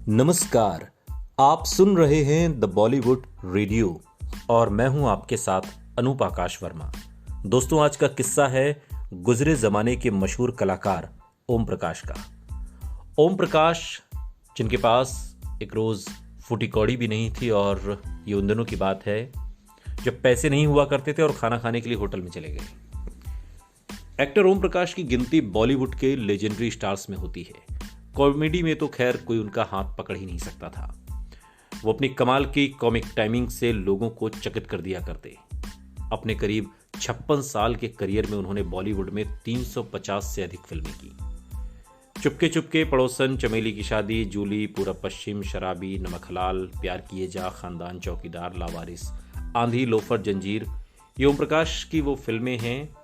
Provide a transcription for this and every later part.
नमस्कार। आप सुन रहे हैं द बॉलीवुड रेडियो और मैं हूं आपके साथ अनूप आकाश वर्मा। दोस्तों, आज का किस्सा है गुजरे जमाने के मशहूर कलाकार ओम प्रकाश का। ओम प्रकाश जिनके पास एक रोज फूटी कौड़ी भी नहीं थी, और ये उन दिनों की बात है जब पैसे नहीं हुआ करते थे और खाना खाने के लिए होटल में चले गए। एक्टर ओम प्रकाश की गिनती बॉलीवुड के लेजेंडरी स्टार्स में होती है। कॉमेडी में तो खैर कोई उनका हाथ पकड़ ही नहीं सकता था। वो अपनी कमाल की कॉमिक टाइमिंग से लोगों को चकित कर दिया करते। अपने करीब 56 साल के करियर में उन्होंने बॉलीवुड में 350 से अधिक फिल्में की। चुपके चुपके, पड़ोसन, चमेली की शादी, जूली, पूरब पश्चिम, शराबी, नमक हलाल, प्यार किए जा, खानदान, चौकीदार, लावारिस, आंधी, लोफर, जंजीर, ये ओम प्रकाश की वो फिल्में हैं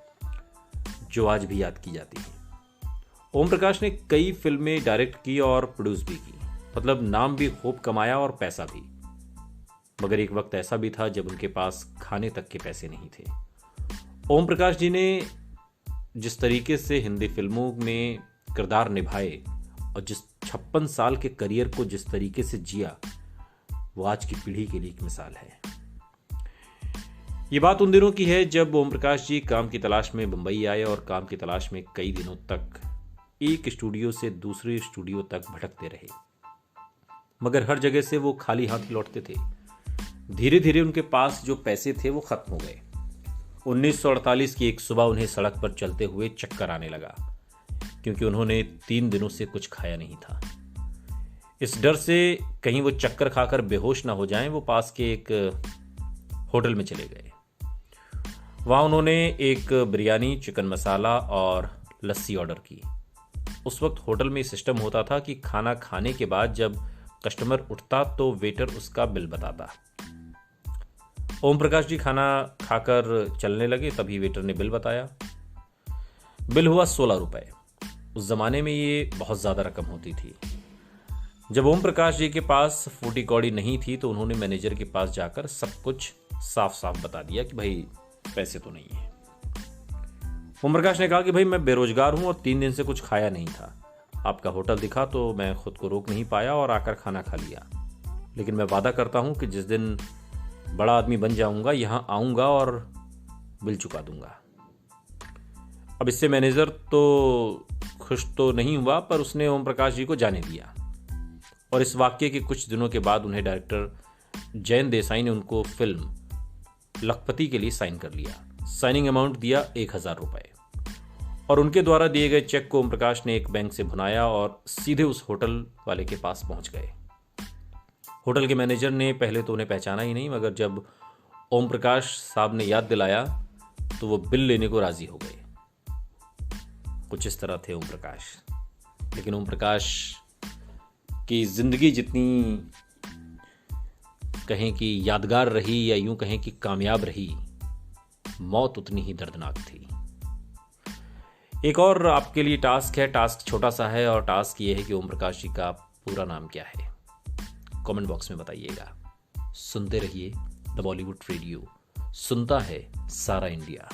जो आज भी याद की जाती हैं। ओम प्रकाश ने कई फिल्में डायरेक्ट की और प्रोड्यूस भी की, मतलब नाम भी खूब कमाया और पैसा भी। मगर एक वक्त ऐसा भी था जब उनके पास खाने तक के पैसे नहीं थे। ओम प्रकाश जी ने जिस तरीके से हिंदी फिल्मों में किरदार निभाए और जिस 56 साल के करियर को जिस तरीके से जिया, वो आज की पीढ़ी के लिए एक मिसाल है। ये बात उन दिनों की है जब ओम प्रकाश जी काम की तलाश में मुंबई आए और काम की तलाश में कई दिनों तक एक स्टूडियो से दूसरे स्टूडियो तक भटकते रहे, मगर हर जगह से वो खाली हाथ लौटते थे। धीरे धीरे उनके पास जो पैसे थे वो खत्म हो गए। 1948 की एक सुबह उन्हें सड़क पर चलते हुए चक्कर आने लगा, क्योंकि उन्होंने 3 दिनों से कुछ खाया नहीं था। इस डर से कहीं वो चक्कर खाकर बेहोश ना हो जाएं, वो पास के एक होटल में चले गए। वहां उन्होंने एक बिरयानी, चिकन मसाला और लस्सी ऑर्डर की। उस वक्त होटल में सिस्टम होता था कि खाना खाने के बाद जब कस्टमर उठता तो वेटर उसका बिल बताता। ओम प्रकाश जी खाना खाकर चलने लगे, तभी वेटर ने बिल बताया। बिल हुआ 16 रुपए। उस जमाने में ये बहुत ज्यादा रकम होती थी। जब ओम प्रकाश जी के पास फूटी कौड़ी नहीं थी तो उन्होंने मैनेजर के पास जाकर सब कुछ साफ साफ बता दिया कि भाई पैसे तो नहीं है। ओम प्रकाश ने कहा कि भाई मैं बेरोजगार हूं और 3 दिन से कुछ खाया नहीं था। आपका होटल दिखा तो मैं खुद को रोक नहीं पाया और आकर खाना खा लिया। लेकिन मैं वादा करता हूं कि जिस दिन बड़ा आदमी बन जाऊंगा यहां आऊंगा और बिल चुका दूंगा। अब इससे मैनेजर तो खुश तो नहीं हुआ, पर उसने ओम प्रकाश जी को जाने दिया। और इस वाक्य के कुछ दिनों के बाद उन्हें डायरेक्टर जयन देसाई ने उनको फिल्म लखपति के लिए साइन कर लिया। साइनिंग अमाउंट दिया 1000 रुपए, और उनके द्वारा दिए गए चेक को ओम प्रकाश ने एक बैंक से भुनाया और सीधे उस होटल वाले के पास पहुंच गए। होटल के मैनेजर ने पहले तो उन्हें पहचाना ही नहीं, मगर जब ओम प्रकाश साहब ने याद दिलाया तो वो बिल लेने को राजी हो गए। कुछ इस तरह थे ओम प्रकाश। लेकिन ओम प्रकाश की जिंदगी जितनी कहें कि यादगार रही या यूं कहें कि कामयाब रही, मौत उतनी ही दर्दनाक थी। एक और आपके लिए टास्क है। टास्क छोटा सा है और टास्क ये है कि ओम प्रकाश जी का पूरा नाम क्या है। कमेंट बॉक्स में बताइएगा। सुनते रहिए द बॉलीवुड रेडियो, सुनता है सारा इंडिया।